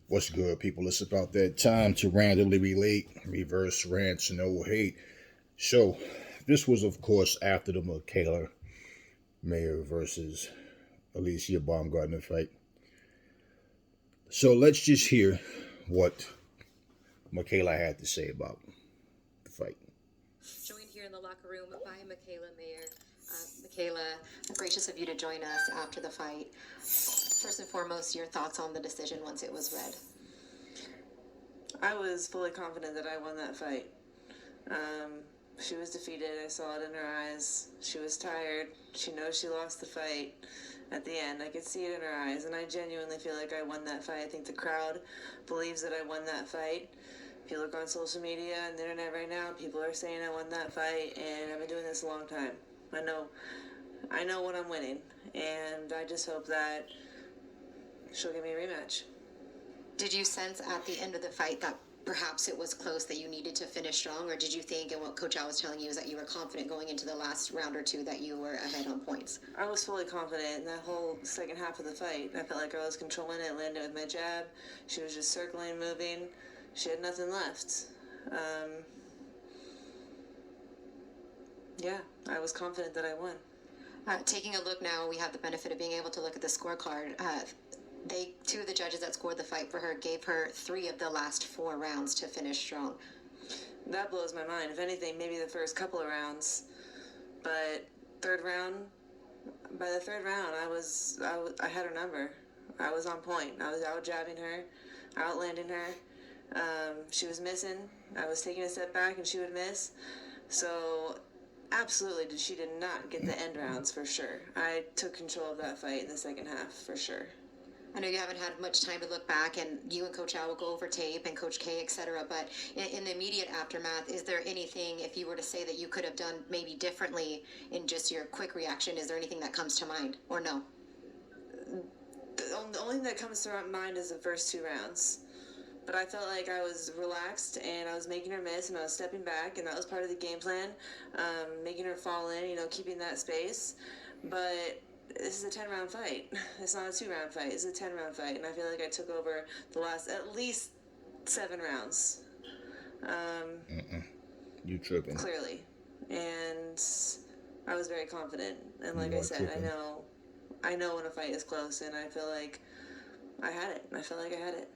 What's good, people? It's about that time to randomly relate, reverse rants, no hate. So, this was, of course, after the Mikaela Mayer versus Alicia Baumgartner fight. So, let's just hear what Mikaela had to say about the fight. Joined here in the locker room by Mikaela Mayer. Mikaela, gracious of you to join us after the fight. First and foremost, your thoughts on the decision once it was read. I was fully confident that I won that fight. She was defeated. I saw it in her eyes. She was tired. She knows she lost the fight at the end. I could see it in her eyes, and I genuinely feel like I won that fight. I think the crowd believes that I won that fight. If you look on social media and the internet right now, people are saying I won that fight, and I've been doing this a long time. I know when I'm winning, and I just hope that she'll give me a rematch. Did you sense at the end of the fight that perhaps it was close, that you needed to finish strong, or did you think, and what Coach Al was telling you, is that you were confident going into the last round or two that you were ahead on points? I was fully confident in that whole second half of the fight. I felt like I was controlling it, landing with my jab. She was just circling, moving. She had nothing left. Yeah, I was confident that I won. Taking a look now, we have the benefit of being able to look at the scorecard. Two of the judges that scored the fight for her gave her 3 of the last 4 rounds to finish strong. That blows my mind. If anything, maybe the first couple of rounds, but third round. By the third round, I had her number. I was on point. I was out jabbing her, outlanding her. She was missing. I was taking a step back, and she would miss. So, absolutely, she did not get the end rounds for sure. I took control of that fight in the second half for sure. I know you haven't had much time to look back, and you and Coach Al will go over tape, and Coach K, etc. But in the immediate aftermath, is there anything, if you were to say that you could have done maybe differently in just your quick reaction, is there anything that comes to mind, or no? The only thing that comes to mind is the first 2 rounds. But I felt like I was relaxed, and I was making her miss, and I was stepping back, and that was part of the game plan, making her fall in, keeping that space. But this is a 10-round fight. It's not a 2-round fight. It's a 10-round fight, and I feel like I took over the last at least 7 rounds. You tripping. Clearly. And I was very confident. And like I said, I know when a fight is close, and I feel like I had it. I felt like I had it.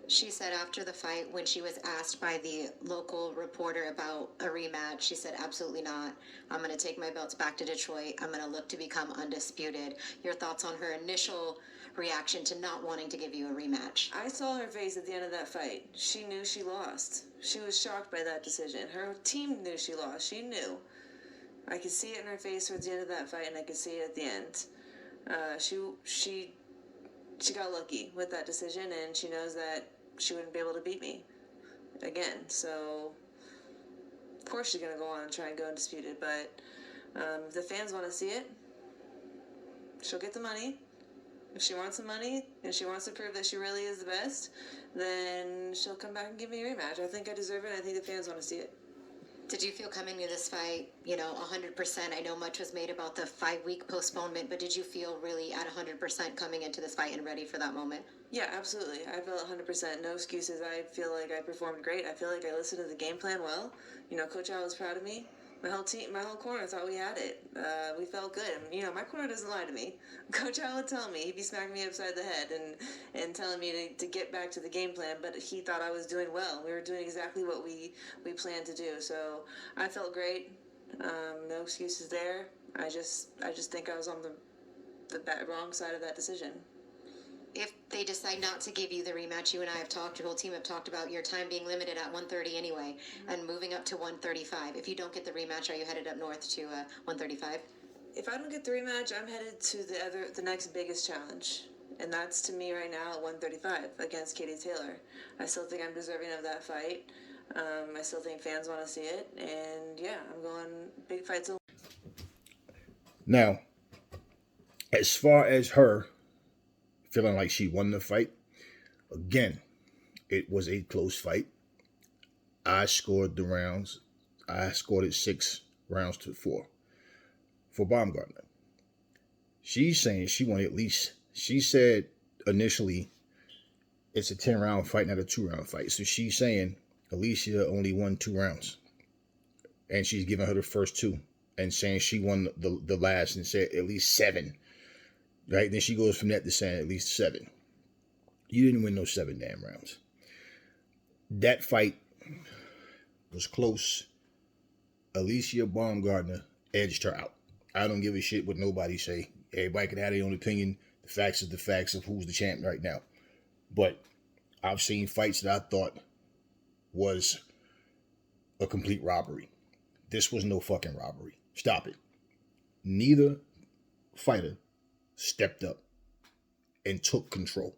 She said after the fight, when she was asked by the local reporter about a rematch, she said, absolutely not. I'm going to take my belts back to Detroit. I'm going to look to become undisputed. Your thoughts on her initial reaction to not wanting to give you a rematch? I saw her face at the end of that fight. She knew she lost. She was shocked by that decision. Her team knew she lost. She knew. I could see it in her face towards the end of that fight, and I could see it at the end. She got lucky with that decision, and she knows that she wouldn't be able to beat me again. So, of course, she's going to go on and try and go undisputed. But if the fans want to see it, she'll get the money. If she wants the money and she wants to prove that she really is the best, then she'll come back and give me a rematch. I think I deserve it, and I think the fans want to see it. Did you feel coming to this fight, 100%? I know much was made about the 5-week postponement, but did you feel really at 100% coming into this fight and ready for that moment? Yeah, absolutely. I felt 100%. No excuses. I feel like I performed great. I feel like I listened to the game plan well. Coach Al was proud of me. My whole team, my whole corner thought we had it. We felt good. And, my corner doesn't lie to me. Coach Al would tell me. He'd be smacking me upside the head and telling me to get back to the game plan. But he thought I was doing well. We were doing exactly what we planned to do. So I felt great. No excuses there. I just think I was on the wrong side of that decision. If they decide not to give you the rematch, you and I have talked, your whole team have talked about your time being limited at 130 anyway, and moving up to 135. If you don't get the rematch, are you headed up north to 135? If I don't get the rematch, I'm headed to the next biggest challenge. And that's, to me, right now, at 135 against Katie Taylor. I still think I'm deserving of that fight. I still think fans want to see it. And, yeah, I'm going big fights. Now, as far as her feeling like she won the fight, again, it was a close fight. I scored the rounds. I scored it 6 rounds to 4 for Baumgartner. She's saying she wanted at least, she said initially it's a 10-round fight, not a 2-round fight. So she's saying Alicia only won 2 rounds, and she's giving her the first 2, and saying she won the last, and said at least 7. Right? Then she goes from that to saying at least 7. You didn't win those 7 damn rounds. That fight was close. Alicia Baumgardner edged her out. I don't give a shit what nobody say. Everybody can have their own opinion. The facts is the facts of who's the champ right now. But I've seen fights that I thought was a complete robbery. This was no fucking robbery. Stop it. Neither fighter stepped up and took control.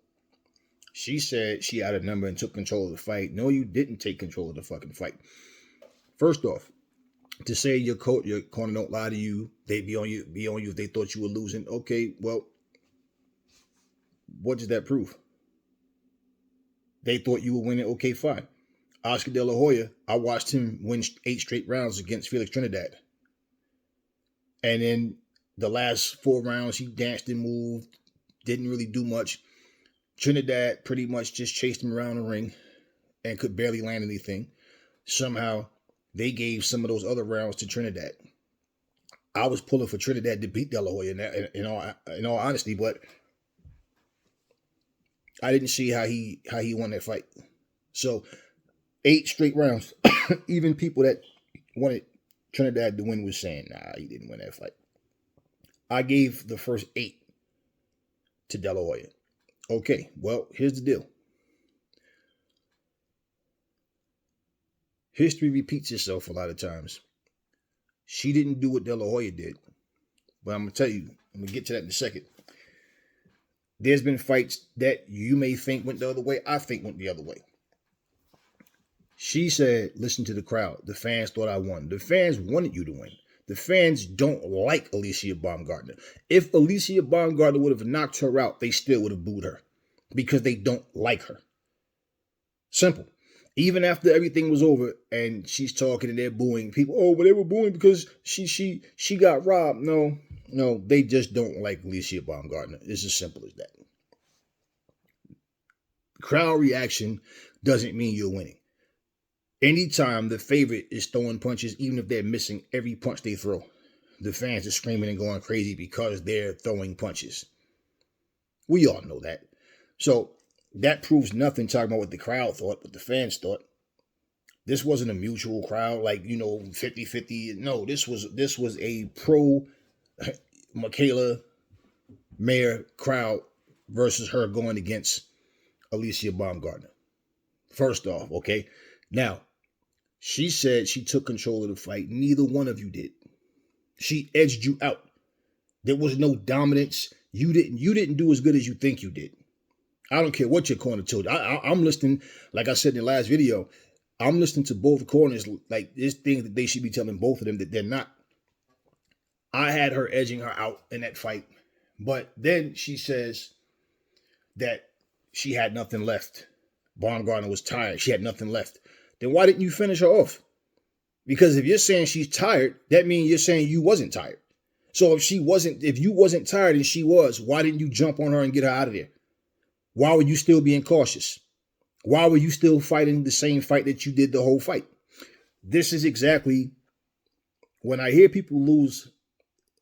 She said she had a number and took control of the fight. No, you didn't take control of the fucking fight. First off, to say your corner don't lie to you, they be on you if they thought you were losing. Okay, well, what does that prove? They thought you were winning. Okay, fine. Oscar De La Hoya, I watched him win 8 straight rounds against Felix Trinidad. And then the last 4 rounds, he danced and moved, didn't really do much. Trinidad pretty much just chased him around the ring and could barely land anything. Somehow, they gave some of those other rounds to Trinidad. I was pulling for Trinidad to beat De La Hoya in all honesty, but I didn't see how he won that fight. So 8 straight rounds. Even people that wanted Trinidad to win was saying, nah, he didn't win that fight. I gave the first 8 to De La Hoya. Okay, well, here's the deal. History repeats itself a lot of times. She didn't do what De La Hoya did. But I'm going to tell you, I'm going to get to that in a second. There's been fights that you may think went the other way. I think went the other way. She said, listen to the crowd. The fans thought I won. The fans wanted you to win. The fans don't like Alicia Baumgardner. If Alicia Baumgardner would have knocked her out, they still would have booed her because they don't like her. Simple. Even after everything was over and she's talking and they're booing people, oh, but they were booing because she got robbed. No, they just don't like Alicia Baumgardner. It's as simple as that. Crowd reaction doesn't mean you're winning. Anytime the favorite is throwing punches, even if they're missing every punch they throw, the fans are screaming and going crazy because they're throwing punches. We all know that. So that proves nothing talking about what the crowd thought, what the fans thought. This wasn't a mutual crowd like, 50-50. No, this was a pro Mikaela Mayer crowd versus her going against Alicia Baumgardner. First off, okay? Now, she said she took control of the fight. Neither one of you did. She edged you out. There was no dominance. You didn't do as good as you think you did. I don't care what your corner told you. I'm listening, like I said in the last video, I'm listening to both corners like there's things that they should be telling both of them that they're not. I had her edging her out in that fight. But then she says that she had nothing left. Baumgardner was tired. She had nothing left. Then why didn't you finish her off? Because if you're saying she's tired, that means you're saying you wasn't tired. So if you wasn't tired and she was, why didn't you jump on her and get her out of there? Why were you still being cautious? Why were you still fighting the same fight that you did the whole fight? This is exactly when I hear people lose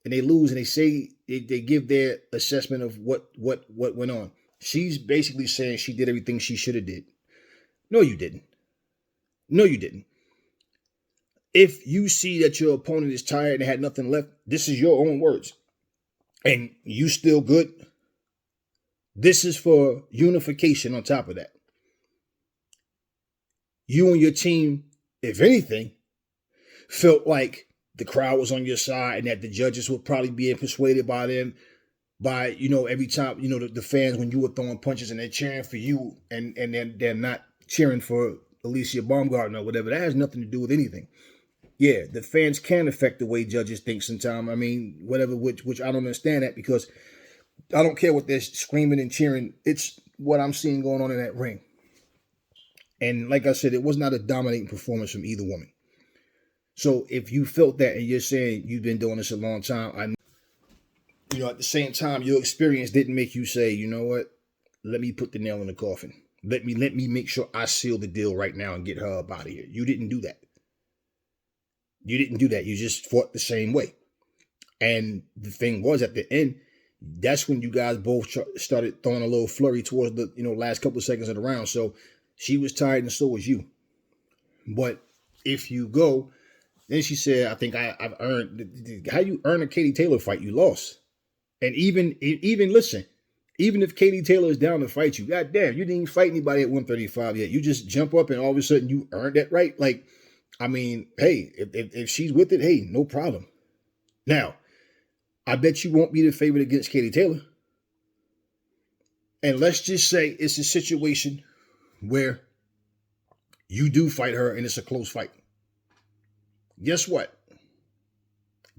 and they say they give their assessment of what went on. She's basically saying she did everything she should have did. No, you didn't. No, you didn't. If you see that your opponent is tired and had nothing left, this is your own words. And you still good. This is for unification on top of that. You and your team, if anything, felt like the crowd was on your side and that the judges were probably being persuaded by them. By, every time, the fans, when you were throwing punches and they're cheering for you and they're not cheering for Alicia Baumgardner or whatever. That has nothing to do with anything. Yeah, the fans can affect the way judges think sometimes. I mean, whatever, which I don't understand that because I don't care what they're screaming and cheering. It's what I'm seeing going on in that ring. And like I said, it was not a dominating performance from either woman. So if you felt that and you're saying you've been doing this a long time, at the same time, your experience didn't make you say, you know what, let me put the nail in the coffin. Let me make sure I seal the deal right now and get her up out of here. You didn't do that. You didn't do that. You just fought the same way. And the thing was, at the end, that's when you guys both started throwing a little flurry towards the last couple of seconds of the round. So she was tired and so was you. But if you go, then she said, I think I've earned. How you earn a Katie Taylor fight? You lost. And even listen, even if Katie Taylor is down to fight you, goddamn, you didn't even fight anybody at 135 yet. You just jump up and all of a sudden you earned that right. Like, I mean, hey, if she's with it, hey, no problem. Now, I bet you won't be the favorite against Katie Taylor. And let's just say it's a situation where you do fight her and it's a close fight. Guess what?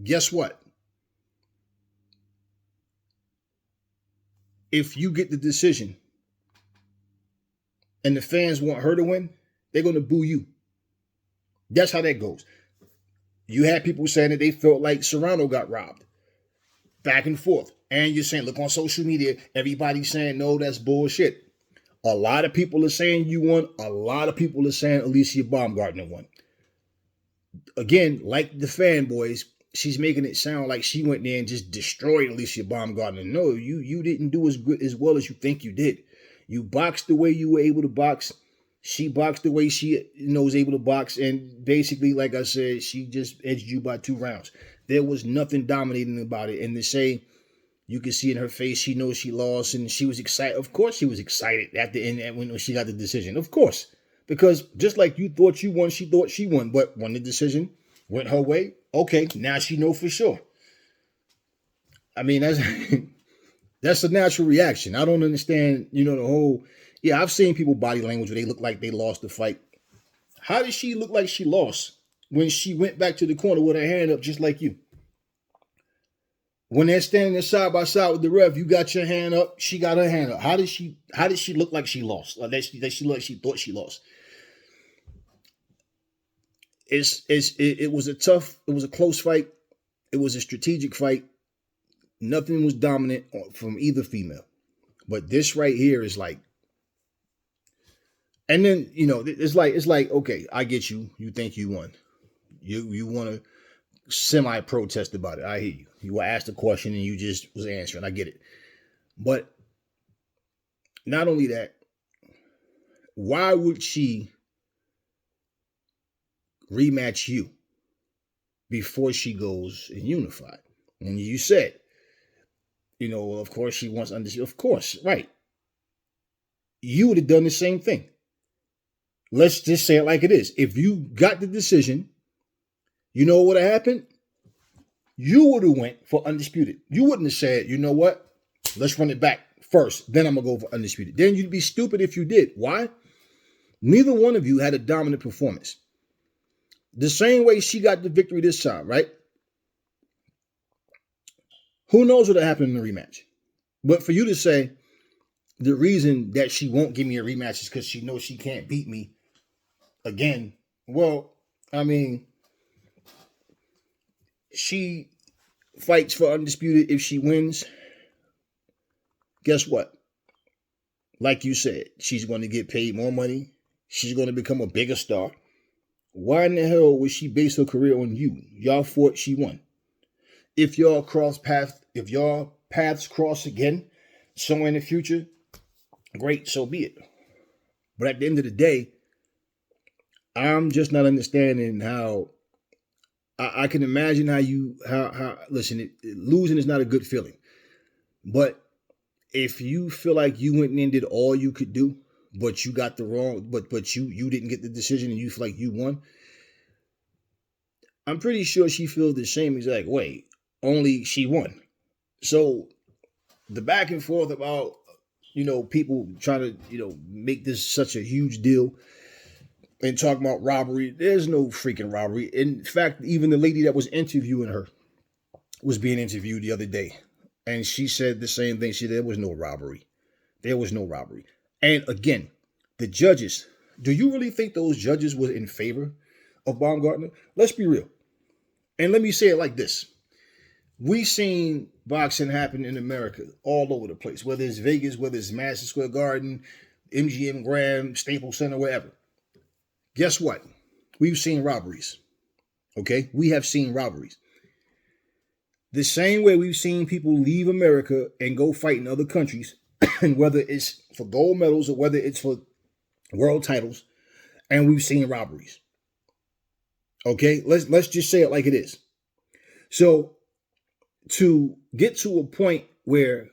Guess what? If you get the decision and the fans want her to win, they're going to boo you. That's how that goes. You had people saying that they felt like Serrano got robbed. Back and forth. And you're saying, look on social media, everybody's saying, no, that's bullshit. A lot of people are saying you won. A lot of people are saying Alicia Baumgartner won. Again, like the fanboys, she's making it sound like she went there and just destroyed Alicia Baumgartner. No, you didn't do as well as you think you did. You boxed the way you were able to box. She boxed the way she was able to box. And basically, like I said, she just edged you by 2 rounds. There was nothing dominating about it. And to say, you can see in her face, she knows she lost and she was excited. Of course she was excited at the end when she got the decision. Of course. Because just like you thought you won, she thought she won. But when the decision went her way, okay, now she know for sure. I mean, that's a natural reaction. I don't understand, the whole... Yeah, I've seen people body language where they look like they lost the fight. How did she look like she lost when she went back to the corner with her hand up just like you? When they're standing there side by side with the ref, you got your hand up, she got her hand up. How did she look like she lost? Or that she looked like she thought she lost? It was a close fight. It was a strategic fight. Nothing was dominant from either female. But this right here is like, and then, it's like, okay, I get you. You think you won. You want to semi-protest about it. I hear you. You were asked a question and you just was answering. I get it. But not only that, why would she rematch you before she goes and unified? And you said, of course she wants undisputed. Of course, right. You would have done the same thing. Let's just say it like it is. If you got the decision, you know what would have happened? You would have went for undisputed. You wouldn't have said, you know what? Let's run it back first. Then I'm going to go for undisputed. Then you'd be stupid if you did. Why? Neither one of you had a dominant performance. The same way she got the victory this time, right? Who knows what happened in the rematch? But for you to say the reason that she won't give me a rematch is because she knows she can't beat me again. Well, I mean, she fights for undisputed. If she wins, guess what? Like you said, she's going to get paid more money. She's going to become a bigger star. Why in the hell would she base her career on you? Y'all fought, she won. If y'all paths cross again somewhere in the future, great, so be it. But at the end of the day, I'm just not understanding how I can imagine how listen, losing is not a good feeling. But if you feel like you went in and did all you could do, but you got the wrong, but you didn't get the decision and you feel like you won, I'm pretty sure she feels the same exact way, only she won. So the back and forth about, people trying to, make this such a huge deal and talking about robbery, there's no freaking robbery. In fact, even the lady that was interviewing her was being interviewed the other day. And she said the same thing. She said there was no robbery. There was no robbery. And again, the judges, do you really think those judges were in favor of Baumgartner? Let's be real. And let me say it like this. We've seen boxing happen in America all over the place, whether it's Vegas, whether it's Madison Square Garden, MGM Grand, Staples Center, wherever. Guess what? We've seen robberies. Okay? We have seen robberies. The same way we've seen people leave America and go fight in other countries, and whether it's for gold medals or whether it's for world titles, and we've seen robberies. Okay? Let's just say it like it is. So to get to a point where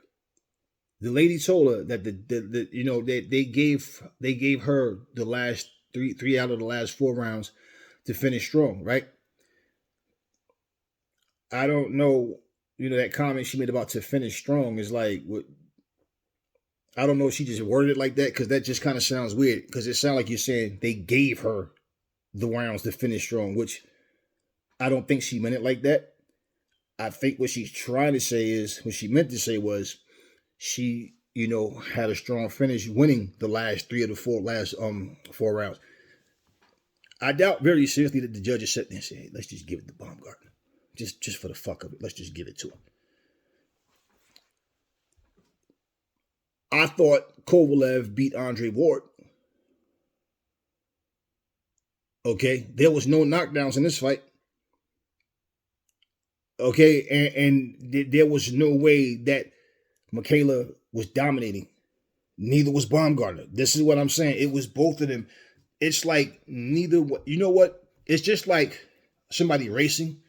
the lady told her that they gave her the last three out of the last 4 rounds to finish strong, right? I don't know, that comment she made about to finish strong is like what. I don't know if she just worded it like that, because that just kind of sounds weird, because it sounds like you're saying they gave her the rounds to finish strong, which I don't think she meant it like that. I think what she's trying to say is, what she meant to say was, she, had a strong finish, winning the last 3 of the 4 rounds. I doubt very seriously that the judges sat there and said, hey, let's just give it to Baumgartner. Just for the fuck of it. Let's just give it to him. I thought Kovalev beat Andre Ward. Okay. There was no knockdowns in this fight. Okay. And there was no way that Mikaela was dominating. Neither was Baumgartner. This is what I'm saying. It was both of them. It's like neither. You know what? It's just like somebody racing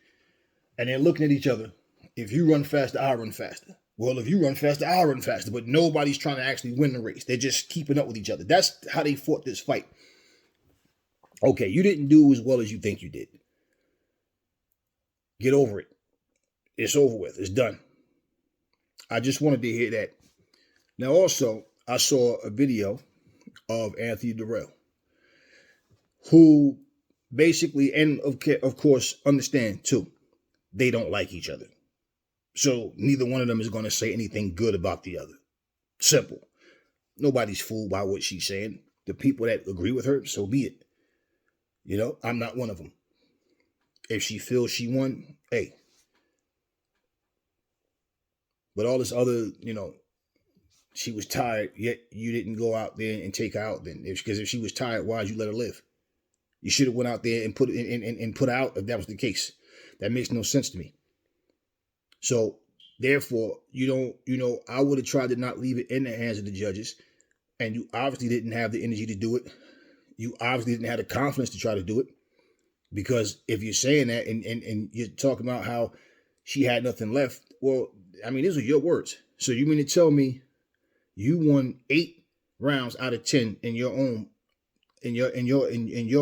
and they're looking at each other. If you run faster, I'll run faster. Well, if you run faster, I'll run faster. But nobody's trying to actually win the race. They're just keeping up with each other. That's how they fought this fight. Okay, you didn't do as well as you think you did. Get over it. It's over with. It's done. I just wanted to hear that. Now, also, I saw a video of Anthony Direll, who basically, and of course, understand too, they don't like each other. So neither one of them is going to say anything good about the other. Simple. Nobody's fooled by what she's saying. The people that agree with her, so be it. I'm not one of them. If she feels she won, hey. But all this other, she was tired, yet you didn't go out there and take her out then. Because if she was tired, why'd you let her live? You should have went out there and put her out if that was the case. That makes no sense to me. So, therefore, I would have tried to not leave it in the hands of the judges. And you obviously didn't have the energy to do it. You obviously didn't have the confidence to try to do it. Because if you're saying that and you're talking about how she had nothing left, well, I mean, these are your words. So you mean to tell me you won 8 rounds out of 10 in your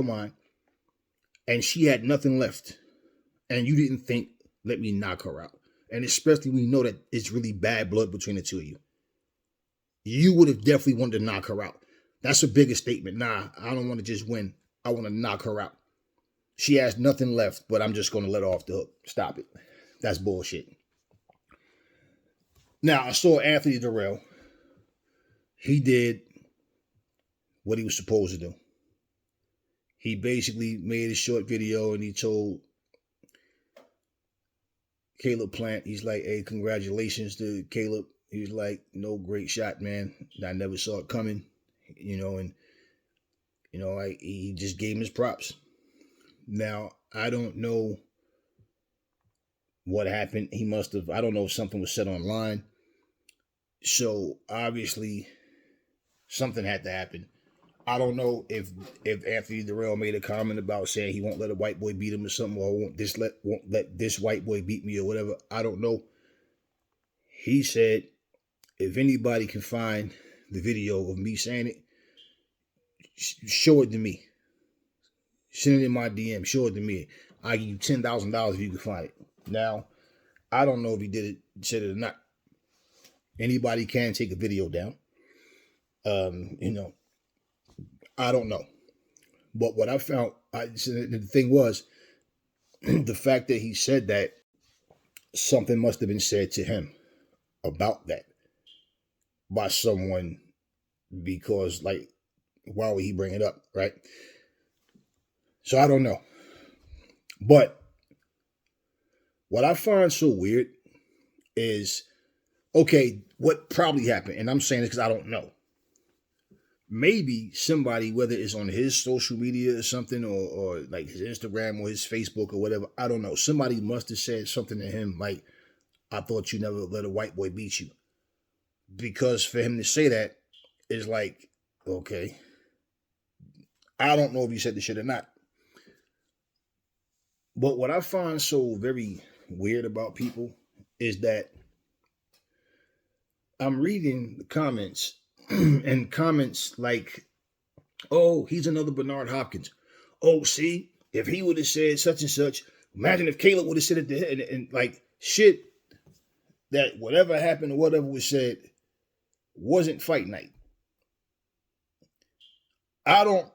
mind, and she had nothing left, and you didn't think, let me knock her out? And especially we know that it's really bad blood between the two of you. You would have definitely wanted to knock her out. That's a bigger statement. Nah, I don't want to just win. I want to knock her out. She has nothing left, but I'm just going to let her off the hook. Stop it. That's bullshit. Now, I saw Anthony Direll. He did what he was supposed to do. He basically made a short video and he told Caleb Plant, he's like, hey, congratulations to Caleb. He's like, no, great shot, man. I never saw it coming, he just gave him his props. Now, I don't know what happened. I don't know if something was said online. So, obviously, something had to happen. I don't know if Anthony Direll made a comment about saying he won't let a white boy beat him or something, or won't let this white boy beat me or whatever. I don't know. He said, if anybody can find the video of me saying it, show it to me. Send it in my DM. Show it to me. I'll give you $10,000 if you can find it. Now, I don't know if he said it or not. Anybody can take a video down. I don't know. But what I found, the thing was, the fact that he said that, something must have been said to him about that by someone, because, like, why would he bring it up, right? So I don't know. But what I find so weird is, okay, what probably happened, and I'm saying this because I don't know. maybe somebody, whether it's on his social media or something, or like his Instagram or his Facebook or whatever, I don't know. Somebody must have said something to him like, I thought you never let a white boy beat you. Because for him to say that is like, okay, I don't know if you said the shit or not. But what I find so very weird about people is that I'm reading the comments and comments like, oh, he's another Bernard Hopkins. Oh, see, if he would have said such and such, imagine if Caleb would have said it and like shit that whatever happened or whatever was said wasn't fight night. I don't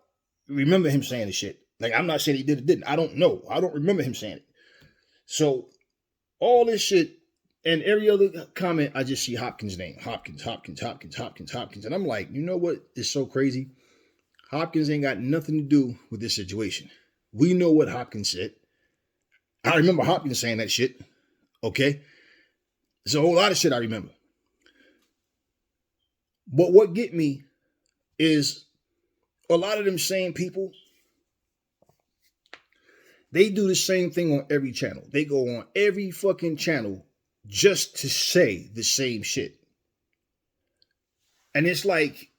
remember him saying the shit. Like, I'm not saying he did or didn't. I don't know. I don't remember him saying it. So all this shit and every other comment, I just see Hopkins' name. Hopkins. And I'm like, you know what is so crazy? Hopkins ain't got nothing to do with this situation. We know what Hopkins said. I remember Hopkins saying that shit. Okay? There's a whole lot of shit I remember. But what get me is a lot of them same people, they do the same thing on every channel. They go on every fucking channel just to say the same shit. And it's like,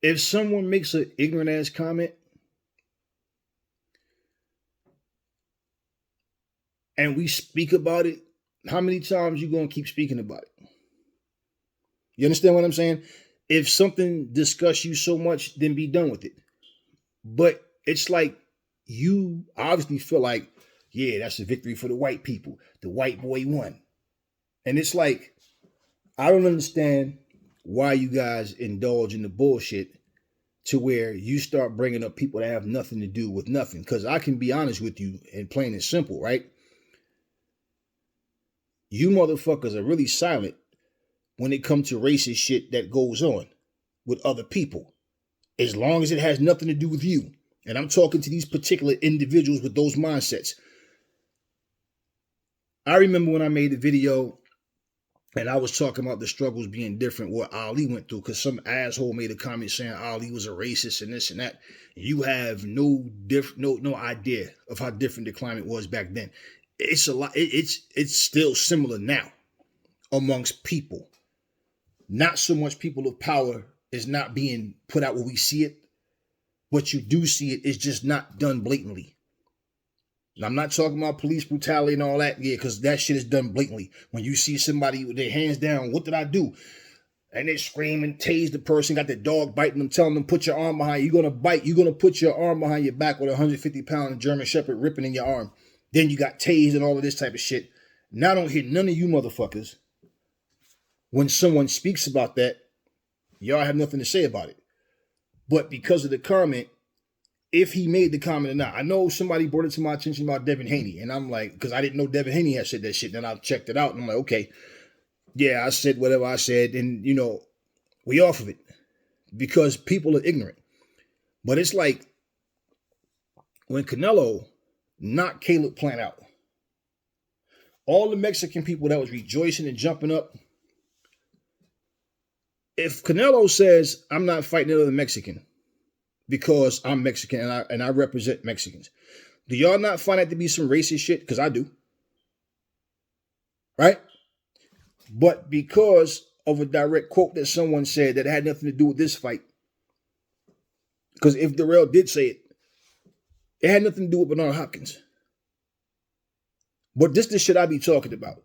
if someone makes an ignorant ass comment and we speak about it, how many times you gonna keep speaking about it? You understand what I'm saying? If something disgusts you so much, then be done with it. But it's like you obviously feel like, yeah, that's a victory for the white people. The white boy won. And it's like, I don't understand why you guys indulge in the bullshit to where you start bringing up people that have nothing to do with nothing. Because I can be honest with you and plain and simple, right? You motherfuckers are really silent when it comes to racist shit that goes on with other people, as long as it has nothing to do with you. And I'm talking to these particular individuals with those mindsets. I remember when I made the video and I was talking about the struggles being different, what Ali went through, because some asshole made a comment saying Ali was a racist and this and that. You have no idea of how different the climate was back then. It's a lot. It's still similar now amongst people. Not so much people of power is not being put out where we see it, but you do see it. It's just not done blatantly. And I'm not talking about police brutality and all that, yeah, because that shit is done blatantly. When you see somebody with their hands down, what did I do? And they scream and tase the person, got the dog biting them, telling them, put your arm behind you. You're going to bite. You're going to put your arm behind your back with a 150-pound German Shepherd ripping in your arm. Then you got tased and all of this type of shit. Now I don't hear none of you motherfuckers. When someone speaks about that, y'all have nothing to say about it. But because of the comment, if he made the comment or not, I know somebody brought it to my attention about Devin Haney. And I'm like, because I didn't know Devin Haney had said that shit. Then I checked it out and I'm like, okay, yeah, I said whatever I said. And, you know, we off of it because people are ignorant. But it's like when Canelo knocked Caleb Plant out, all the Mexican people that was rejoicing and jumping up, if Canelo says, I'm not fighting another Mexican because I'm Mexican and I represent Mexicans, do y'all not find that to be some racist shit? Because I do. Right? But because of a direct quote that someone said that had nothing to do with this fight, because if Direll did say it, it had nothing to do with Bernard Hopkins. But this is the shit I be talking about.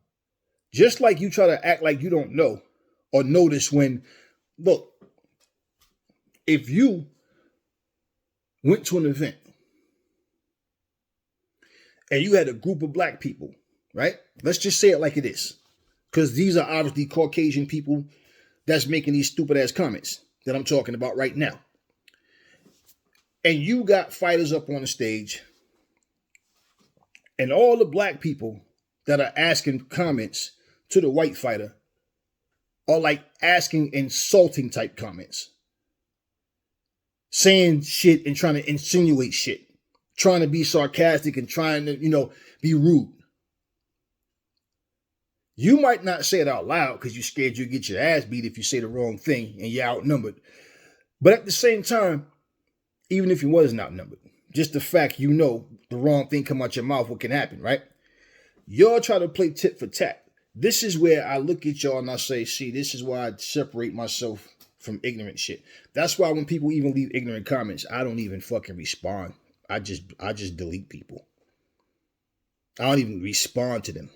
Just like you try to act like you don't know or notice when, look, if you went to an event and you had a group of black people, right? Let's just say it like it is. Because these are obviously Caucasian people that's making these stupid ass comments that I'm talking about right now. And you got fighters up on the stage and all the black people that are asking comments to the white fighter are like asking insulting type comments. Saying shit and trying to insinuate shit. Trying to be sarcastic and trying to, be rude. You might not say it out loud because you're scared you'll get your ass beat if you say the wrong thing and you're outnumbered. But at the same time, even if you wasn't outnumbered, just the fact you know the wrong thing come out your mouth, what can happen, right? Y'all try to play tit for tat. This is where I look at y'all and I say, see, this is why I separate myself from ignorant shit. That's why when people even leave ignorant comments, I don't even fucking respond. I just delete people. I don't even respond to them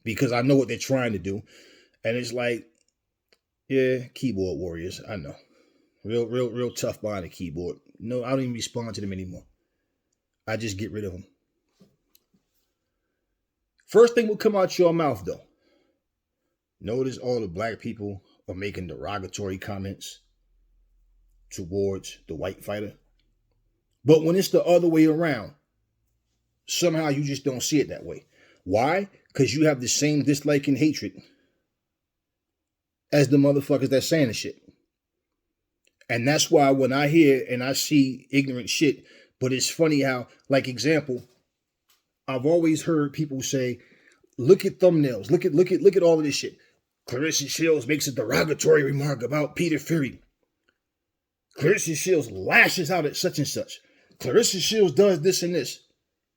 because I know what they're trying to do. And it's like, yeah, keyboard warriors, I know. Real tough behind the keyboard. No, I don't even respond to them anymore. I just get rid of them. First thing will come out your mouth, though. Notice all the black people are making derogatory comments towards the white fighter. But when it's the other way around, somehow you just don't see it that way. Why? Because you have the same dislike and hatred as the motherfuckers that's saying the shit. And that's why when I hear and I see ignorant shit, but it's funny how, like example, I've always heard people say, look at thumbnails, look at all of this shit. Clarissa Shields makes a derogatory remark about Peter Fury. Clarissa Shields lashes out at such and such. Clarissa Shields does this and this.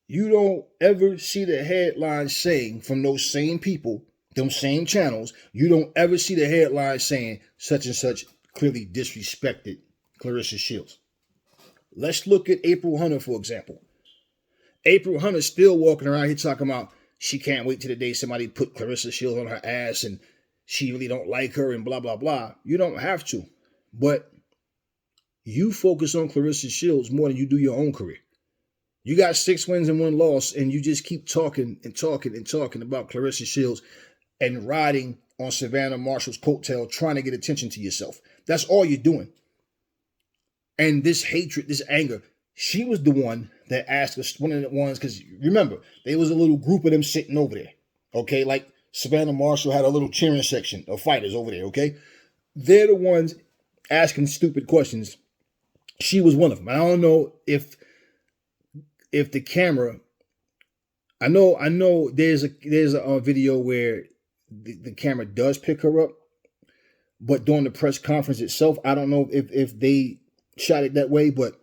You don't ever see the headlines saying from those same people, them same channels, you don't ever see the headlines saying such and such clearly disrespected Clarissa Shields. Let's look at April Hunter, for example. April Hunter's still walking around here talking about she can't wait till the day somebody put Clarissa Shields on her ass and she really don't like her and blah, blah, blah. You don't have to. But you focus on Clarissa Shields more than you do your own career. You got 6 wins and 1 loss, and you just keep talking and talking and talking about Clarissa Shields and riding on Savannah Marshall's coattail, trying to get attention to yourself. That's all you're doing. And this hatred, this anger, she was the one that asked us, one of the ones, because remember, there was a little group of them sitting over there, okay? Like Savannah Marshall had a little cheering section of fighters over there, okay? They're the ones asking stupid questions. She was one of them. I don't know if the camera, I know there's a video where the camera does pick her up, but during the press conference itself, I don't know if they shot it that way, but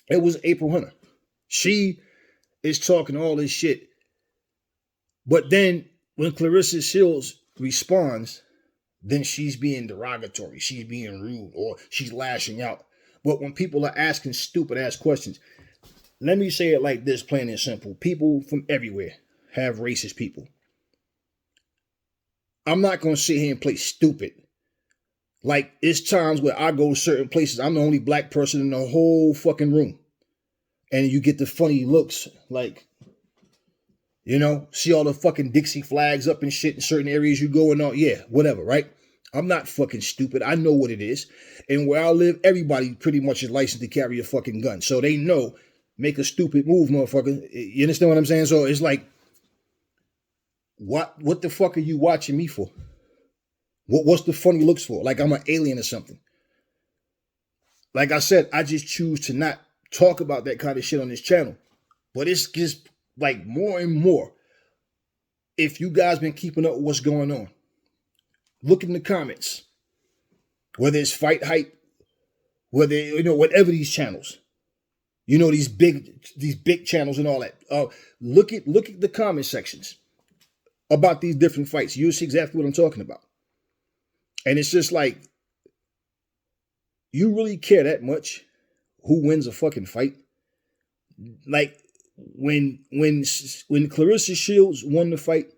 it was April Hunter. She is talking all this shit, but then when Clarissa Shields responds, then she's being derogatory, she's being rude, or she's lashing out. But when people are asking stupid ass questions, let me say it like this, plain and simple. People from everywhere have racist people. I'm not going to sit here and play stupid. Like, it's times where I go certain places, I'm the only black person in the whole fucking room. And you get the funny looks, like, you know, see all the fucking Dixie flags up and shit in certain areas you go and all, yeah, whatever, right? I'm not fucking stupid. I know what it is. And where I live, everybody pretty much is licensed to carry a fucking gun. So they know, make a stupid move, motherfucker. You understand what I'm saying? So it's like, what the fuck are you watching me for? What's the funny looks for? Like I'm an alien or something. Like I said, I just choose to not talk about that kind of shit on this channel. But it's just like more and more. If you guys been keeping up with what's going on, look in the comments. Whether it's Fight Hype, whether, you know, whatever these channels. You know, these big channels and all that. Look at the comment sections about these different fights. You'll see exactly what I'm talking about. And it's just like, you really care that much who wins a fucking fight? Like when Clarissa Shields won the fight,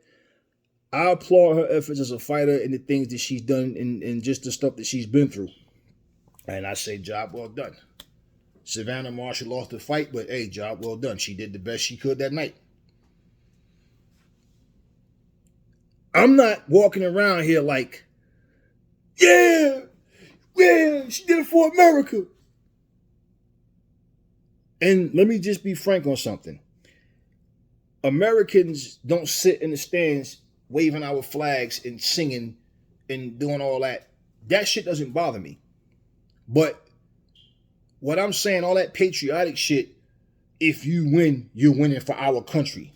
I applaud her efforts as a fighter and the things that she's done and just the stuff that she's been through. And I say, job well done. Savannah Marshall lost the fight, but hey, job well done. She did the best she could that night. I'm not walking around here like, yeah, she did it for America. And let me just be frank on something. Americans don't sit in the stands waving our flags and singing and doing all that. That shit doesn't bother me. But what I'm saying, all that patriotic shit, if you win, you're winning for our country.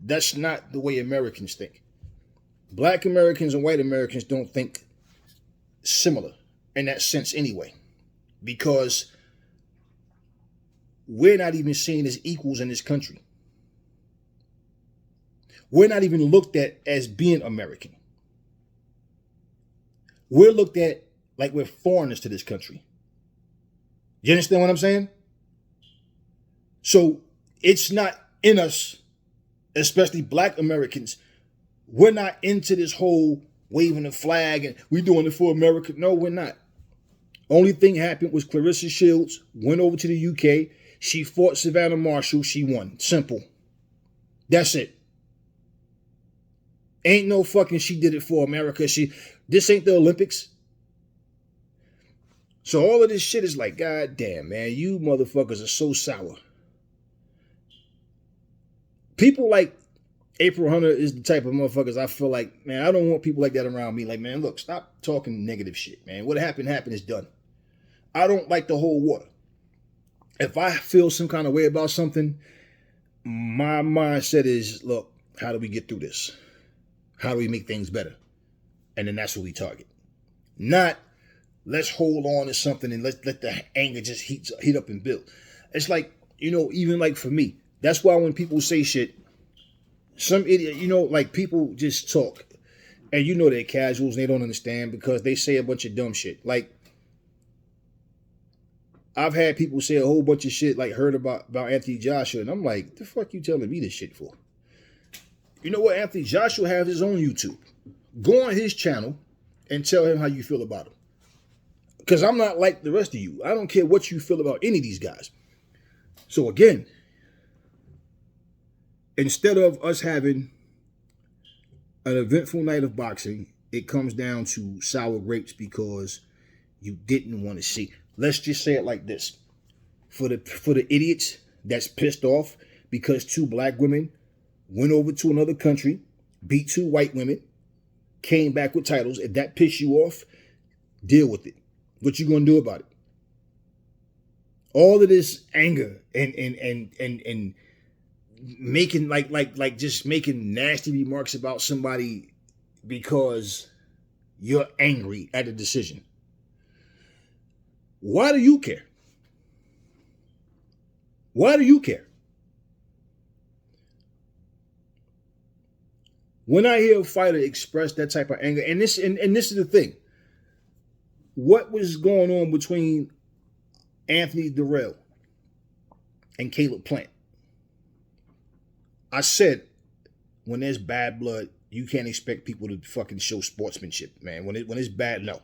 That's not the way Americans think. Black Americans and white Americans don't think similar in that sense anyway, because we're not even seen as equals in this country. We're not even looked at as being American. We're looked at like we're foreigners to this country. You understand what I'm saying? So it's not in us, especially black Americans. We're not into this whole waving the flag and we're doing it for America. No, we're not. Only thing happened was Clarissa Shields went over to the UK. She fought Savannah Marshall. She won. Simple. That's it. Ain't no fucking she did it for America. This ain't the Olympics. So all of this shit is like, God damn, man, you motherfuckers are so sour. People like April Hunter is the type of motherfuckers I feel like, man, I don't want people like that around me. Like, man, look, stop talking negative shit, man. What happened is done. I don't like the whole water. If I feel some kind of way about something, my mindset is, look, how do we get through this? How do we make things better? And then that's what we target. Not, let's hold on to something and let the anger just heat up and build. It's like, even like for me, that's why when people say shit, some idiot, like people just talk. And they're casuals and they don't understand because they say a bunch of dumb shit. Like, I've had people say a whole bunch of shit, like heard about Anthony Joshua, and I'm like, the fuck you telling me this shit for? You know what? Anthony Joshua has his own YouTube. Go on his channel and tell him how you feel about him. Because I'm not like the rest of you. I don't care what you feel about any of these guys. So again, instead of us having an eventful night of boxing, it comes down to sour grapes because you didn't want to see. Let's just say it like this. For the idiots that's pissed off because two black women went over to another country, beat two white women, came back with titles. If that pissed you off, deal with it. What you gonna do about it? All of this anger and making like just making nasty remarks about somebody because you're angry at a decision. Why do you care? Why do you care? When I hear a fighter express that type of anger, and this is the thing. What was going on between Anthony Direll and Caleb Plant? I said, when there's bad blood, you can't expect people to fucking show sportsmanship, man. When it's bad, no.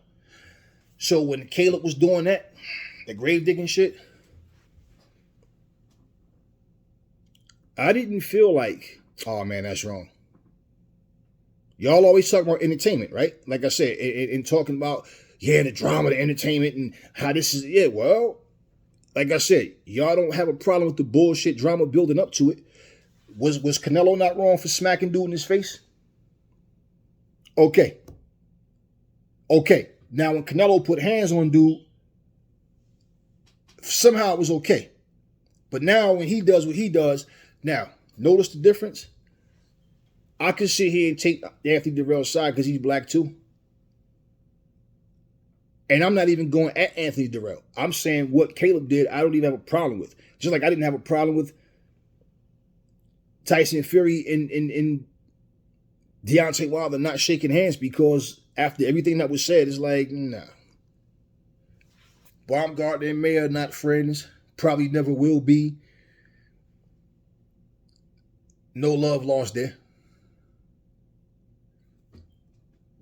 So when Caleb was doing that, the grave digging shit, I didn't feel like, oh man, that's wrong. Y'all always talk about entertainment, right? Like I said, in talking about, the drama, the entertainment, and how this is, well, like I said, y'all don't have a problem with the bullshit drama building up to it. Was Canelo not wrong for smacking dude in his face? Okay. Now, when Canelo put hands on dude, somehow it was okay. But now when he does what he does, now, notice the difference? I could sit here and take Anthony Direll's side because he's black too. And I'm not even going at Anthony Direll. I'm saying what Caleb did, I don't even have a problem with. Just like I didn't have a problem with Tyson Fury and Deontay Wilder not shaking hands because after everything that was said, it's like, nah. Baumgartner and Mayer not friends. Probably never will be. No love lost there.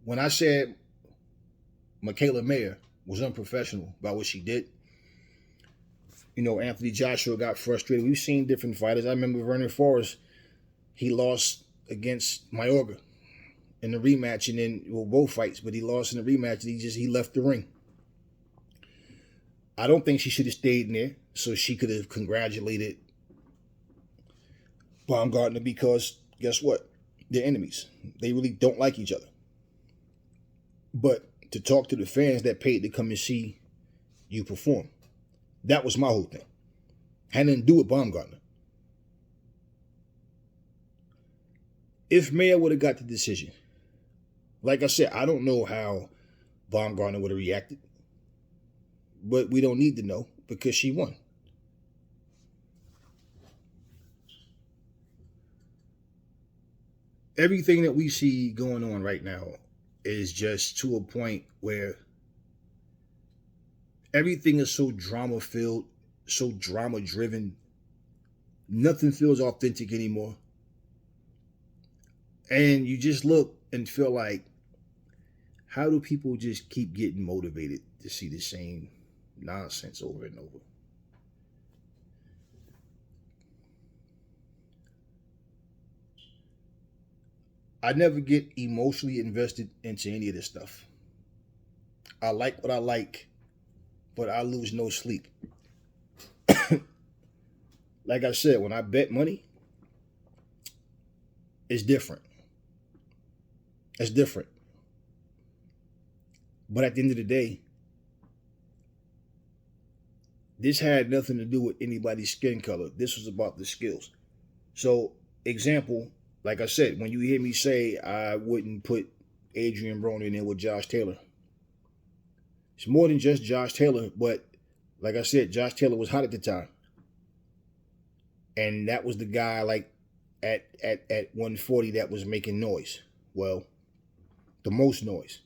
When I said Mikaela Mayer was unprofessional about what she did, Anthony Joshua got frustrated. We've seen different fighters. I remember Vernon Forrest, he lost against Mayorga in the rematch, and then, both fights, but he lost in the rematch, and he left the ring. I don't think she should have stayed in there, so she could have congratulated Baumgartner because, guess what? They're enemies. They really don't like each other. But to talk to the fans that paid to come and see you perform, that was my whole thing. Had nothing to do with Baumgartner. If Mayer would have got the decision, Like I said, I don't know how Baumgartner would have reacted, but we don't need to know because she won. Everything that we see going on right now is just to a point where everything is so drama filled, so drama driven. Nothing feels authentic anymore. And you just look and feel like, how do people just keep getting motivated to see the same nonsense over and over? I never get emotionally invested into any of this stuff. I like what I like, but I lose no sleep. Like I said, when I bet money, it's different. It's different. But at the end of the day, this had nothing to do with anybody's skin color. This was about the skills. So, example, like I said, when you hear me say I wouldn't put Adrian Broner in there with Josh Taylor, it's more than just Josh Taylor, but like I said, Josh Taylor was hot at the time. And that was the guy like at 140 that was making noise. Well, the most noise.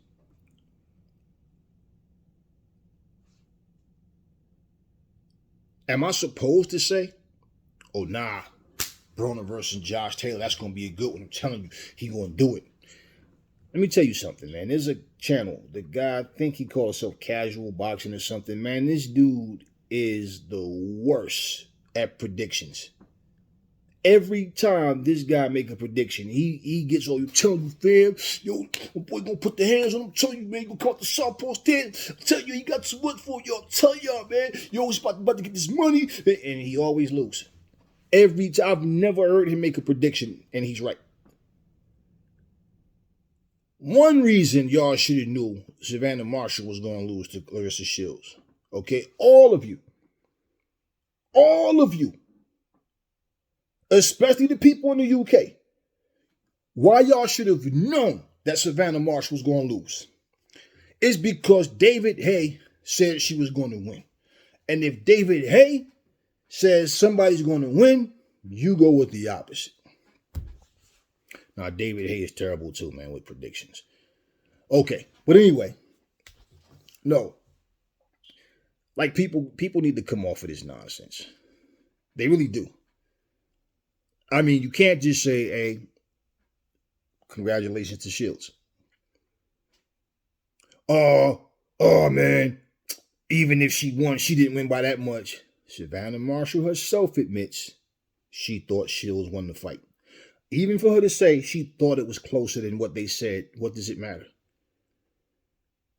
Am I supposed to say, oh nah, Broner versus Josh Taylor, that's gonna be a good one. I'm telling you, he gonna do it. Let me tell you something, man. There's a channel, the guy, I think he calls himself Casual Boxing or something. Man, this dude is the worst at predictions. Every time this guy make a prediction, he gets all, you telling you, fam, yo, my boy gonna put the hands on him. I'm telling you, man, he gonna come out the southpaw stand. I'm telling you, he got too much for y'all. I'm telling y'all, man, yo, he's about to get this money. And he always lose. Every time, I've never heard him make a prediction, and he's right. One reason y'all should have knew Savannah Marshall was going to lose to Clarissa Shields. Okay? All of you. All of you. Especially the people in the UK. Why y'all should have known that Savannah Marshall was going to lose is because David Hay said she was going to win. And if David Hay says somebody's going to win, you go with the opposite. Now, David Hay is terrible too, man, with predictions. Okay, but anyway, no. Like people need to come off of this nonsense. They really do. I mean, you can't just say, hey, congratulations to Shields. Oh, man, even if she won, she didn't win by that much. Savannah Marshall herself admits she thought Shields won the fight. Even for her to say she thought it was closer than what they said, what does it matter?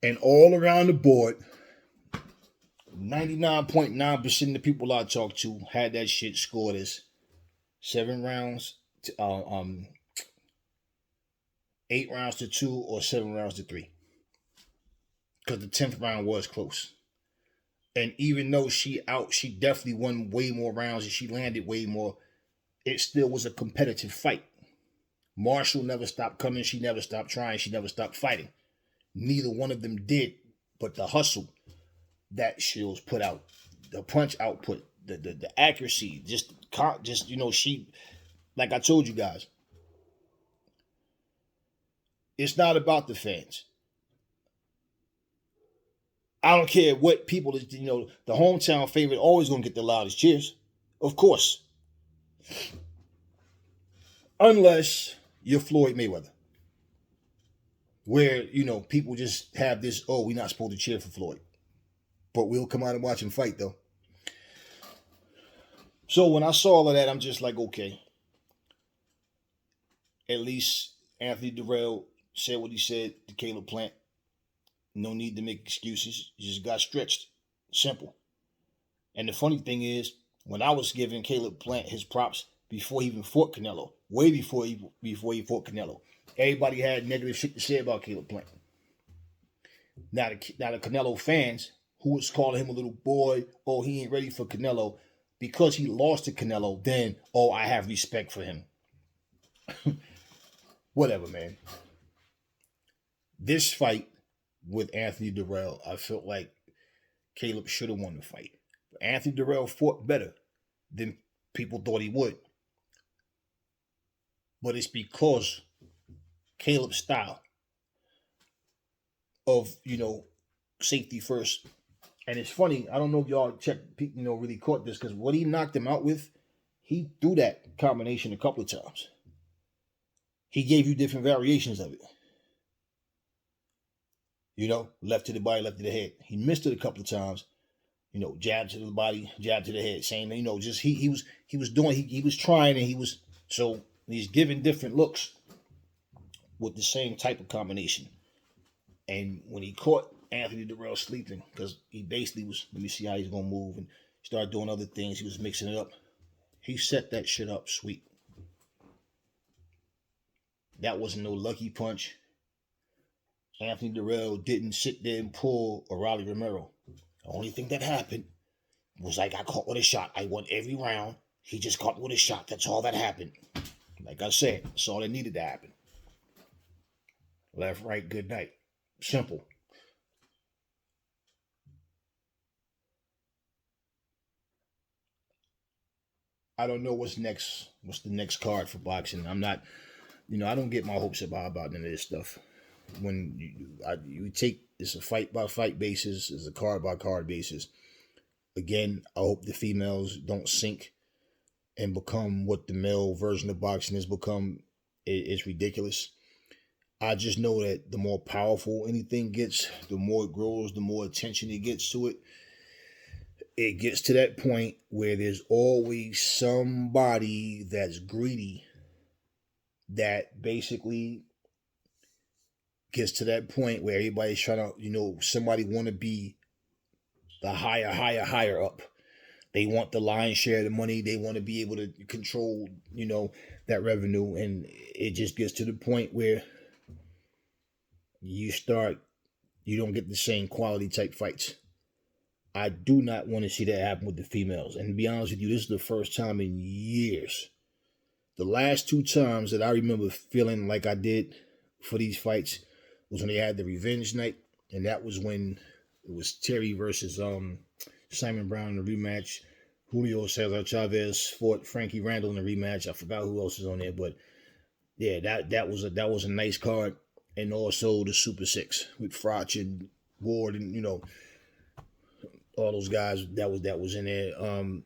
And all around the board, 99.9% of the people I talked to had that shit scored as 7 rounds, 8 rounds to 2 or 7 rounds to 3. Because the 10th round was close. And even though she definitely won way more rounds and she landed way more, it still was a competitive fight. Marshall never stopped coming. She never stopped trying. She never stopped fighting. Neither one of them did. But the hustle that Shields put out, the punch output, the accuracy, just she, like I told you guys, it's not about the fans. I don't care what people, the hometown favorite always going to get the loudest cheers. Of course. Unless you're Floyd Mayweather. Where, people just have this, oh, we're not supposed to cheer for Floyd. But we'll come out and watch him fight, though. So when I saw all of that, I'm just like, okay. At least Anthony Direll said what he said to Caleb Plant. No need to make excuses. You just got stretched. Simple. And the funny thing is, when I was giving Caleb Plant his props before he even fought Canelo, way before he fought Canelo, everybody had negative shit to say about Caleb Plant. Now the Canelo fans, who was calling him a little boy, oh, he ain't ready for Canelo, because he lost to Canelo, then, oh, I have respect for him. Whatever, man. This fight with Anthony Direll, I felt like Caleb should have won the fight. Anthony Direll fought better than people thought he would. But it's because Caleb's style of, safety first. And it's funny, I don't know if y'all really caught this, because what he knocked him out with, he threw that combination a couple of times. He gave you different variations of it. Left to the body, left to the head. He missed it a couple of times. Jab to the body, jab to the head. Same, just he was trying, and he's giving different looks with the same type of combination. And when he caught Anthony Direll sleeping, because he basically was, let me see how he's gonna move, and start doing other things. He was mixing it up. He set that shit up sweet. That wasn't no lucky punch. Anthony Direll didn't sit there and pull a Raleigh Romero. The only thing that happened was I got caught with a shot. I won every round. He just caught me with a shot. That's all that happened. Like I said, that's all that needed to happen. Left, right, good night. Simple. I don't know what's next. What's the next card for boxing? I'm not, I don't get my hopes up about none of this stuff. When you take, it's a fight by fight basis, it's a card by card basis. Again, I hope the females don't sink and become what the male version of boxing has become. It's ridiculous. I just know that the more powerful anything gets, the more it grows, the more attention it gets to it. It gets to that point where there's always somebody that's greedy that basically gets to that point where everybody's trying to, somebody want to be the higher up. They want the lion's share of the money. They want to be able to control, that revenue. And it just gets to the point where you don't get the same quality type fights. I do not want to see that happen with the females. And to be honest with you, this is the first time in years. The last two times that I remember feeling like I did for these fights was when they had the revenge night, and that was when it was Terry versus Simon Brown in the rematch. Julio Cesar Chavez fought Frankie Randall in the rematch. I forgot who else was on there, but yeah, that was a nice card. And also the Super Six with Froch and Ward and all those guys that was in there. And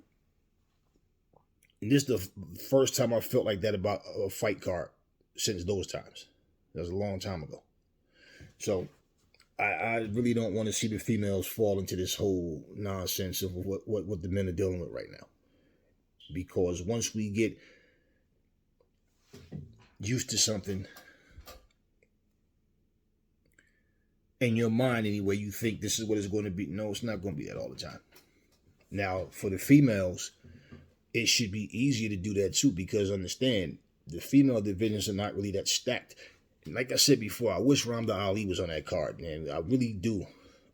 this is the first time I felt like that about a fight card since those times. That was a long time ago. So I really don't want to see the females fall into this whole nonsense of what the men are dealing with right now. Because once we get used to something, in your mind anyway, you think this is what it's going to be. No, it's not going to be that all the time. Now, for the females, it should be easier to do that too, because understand, the female divisions are not really that stacked. Like I said before, I wish Ramda Ali was on that card, man. I really do.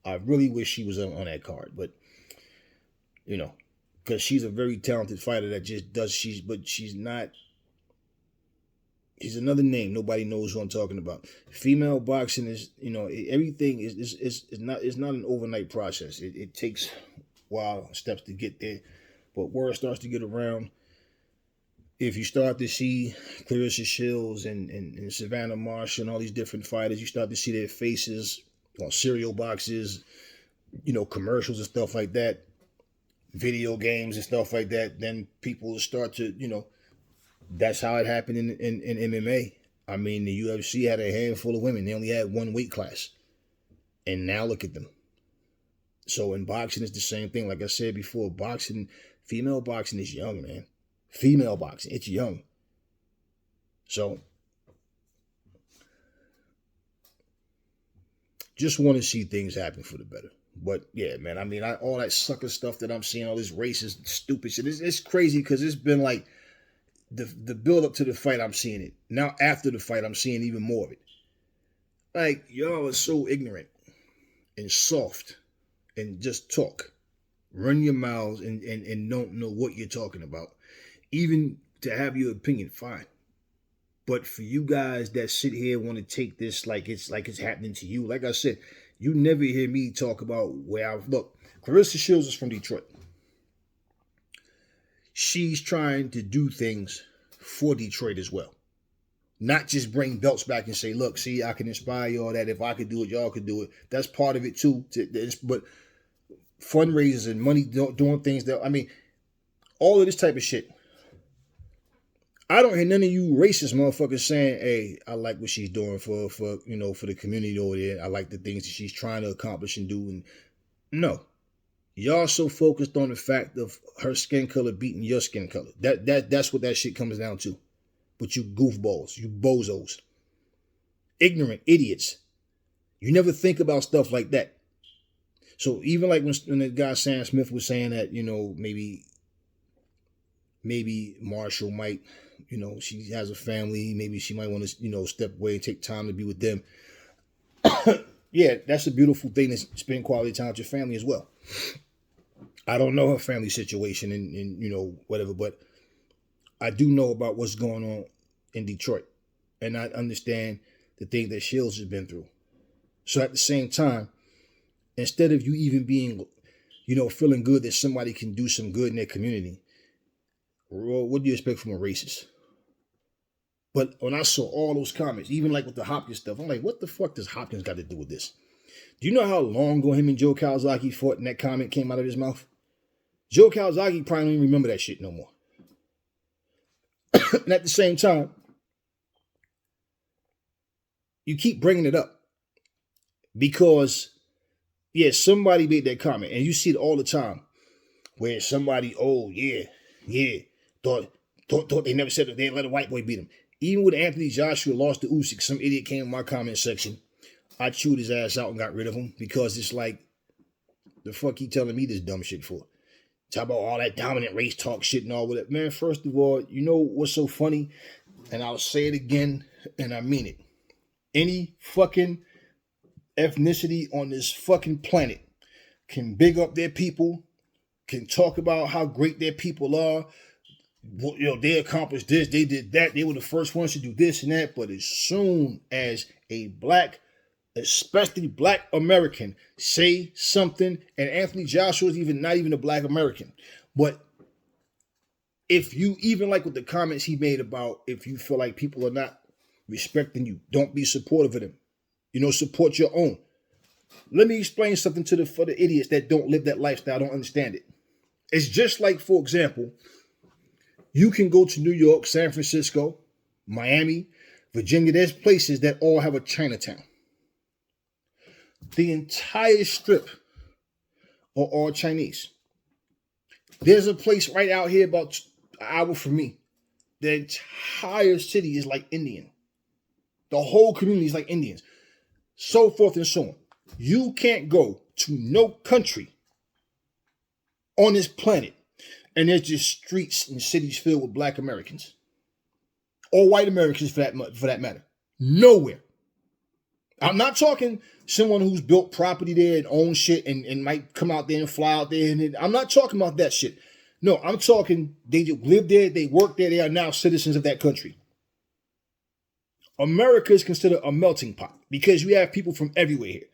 I really wish she was on that card, but because she's a very talented fighter that just does. But she's not. She's another name. Nobody knows who I'm talking about. Female boxing is, everything is not an overnight process. It takes a while, steps to get there, but word starts to get around. If you start to see Clarissa Shields and Savannah Marsh and all these different fighters, you start to see their faces on cereal boxes, commercials and stuff like that, video games and stuff like that, then people will start to, that's how it happened in MMA. I mean, the UFC had a handful of women. They only had one weight class. And now look at them. So in boxing, it's the same thing. Like I said before, female boxing is young, man. Female boxing, it's young. So, just want to see things happen for the better. But yeah, man, I mean, all that sucker stuff that I'm seeing, all this racist, stupid shit, it's crazy because it's been like the build up to the fight, I'm seeing it. Now after the fight, I'm seeing even more of it. Like, y'all are so ignorant and soft and just talk. Run your mouths and don't know what you're talking about. Even to have your opinion, fine. But for you guys that sit here and want to take this like it's happening to you, like I said, you never hear me talk about where I've look. Clarissa Shields is from Detroit. She's trying to do things for Detroit as well. Not just bring belts back and say, look, see, I can inspire y'all that if I could do it, y'all could do it. That's part of it too. But fundraisers and money doing things that, I mean, all of this type of shit. I don't hear none of you racist motherfuckers saying, hey, I like what she's doing for the community over there. I like the things that she's trying to accomplish and do. And no. Y'all so focused on the fact of her skin color beating your skin color. That's what that shit comes down to. But you goofballs, you bozos, ignorant idiots. You never think about stuff like that. So even like when the guy Sam Smith was saying that, maybe Marshall might, she has a family, maybe she might want to, step away and take time to be with them. Yeah, that's a beautiful thing to spend quality time with your family as well. I don't know her family situation and whatever, but I do know about what's going on in Detroit. And I understand the thing that Shields has been through. So at the same time, instead of you even being, feeling good that somebody can do some good in their community, what do you expect from a racist? But when I saw all those comments, even like with the Hopkins stuff, I'm like, what the fuck does Hopkins got to do with this? Do you know how long ago him and Joe Kawasaki fought and that comment came out of his mouth? Joe Kawasaki probably don't even remember that shit no more. And at the same time, you keep bringing it up because, yeah, somebody made that comment, and you see it all the time where somebody, thought they never said that they let a white boy beat him. Even when Anthony Joshua lost to Usyk, some idiot came in my comment section. I chewed his ass out and got rid of him because it's like, the fuck he telling me this dumb shit for? Talk about all that dominant race talk shit and all of that. Man, first of all, you know what's so funny? And I'll say it again, and I mean it. Any fucking ethnicity on this fucking planet can big up their people, can talk about how great their people are. They accomplished this, they did that, they were the first ones to do this and that. But as soon as a black, especially black American, say something, and Anthony Joshua is not even a black American, but if you even like with the comments he made about if you feel like people are not respecting you, don't be supportive of them. Support your own. Let me explain something for the idiots that don't live that lifestyle, don't understand it. It's just like, for example, you can go to New York, San Francisco, Miami, Virginia. There's places that all have a Chinatown. The entire strip are all Chinese. There's a place right out here about an hour from me. The entire city is like Indian. The whole community is like Indians. So forth and so on. You can't go to no country on this planet and there's just streets and cities filled with black Americans. Or white Americans for that matter. Nowhere. I'm not talking someone who's built property there and owns shit and might come out there and fly out there. And I'm not talking about that shit. No, I'm talking they live there, they work there, they are now citizens of that country. America is considered a melting pot because you have people from everywhere here.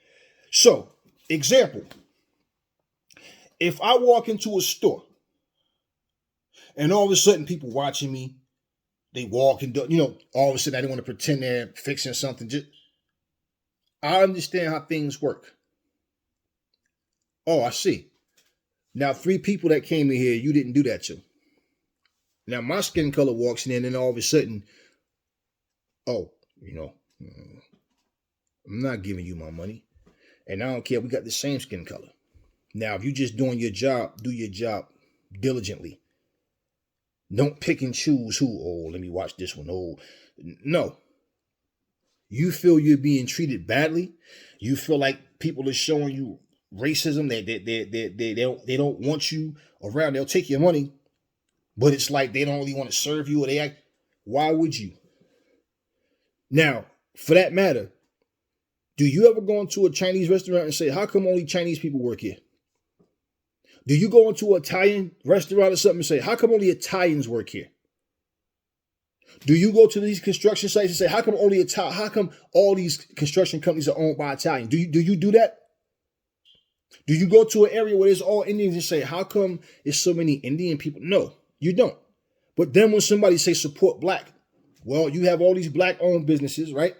So, example, if I walk into a store and all of a sudden people watching me, they walk and all of a sudden I don't want to pretend they're fixing something. I understand how things work. Oh, I see. Now, 3 people that came in here, you didn't do that to. Now, my skin color walks in and all of a sudden, I'm not giving you my money. And I don't care. We got the same skin color. Now, if you're just doing your job, do your job diligently. Don't pick and choose who. Let me watch this one. No. You feel you're being treated badly. You feel like people are showing you racism. They don't want you around. They'll take your money, but it's like they don't really want to serve you or they act. Why would you? Now, for that matter, do you ever go into a Chinese restaurant and say, how come only Chinese people work here? Do you go into an Italian restaurant or something and say, how come only Italians work here? Do you go to these construction sites and say, how come all these construction companies are owned by Italians? Do you do that? Do you go to an area where there's all Indians and say, how come there's so many Indian people? No, you don't. But then when somebody say support black, well, you have all these black owned businesses, right?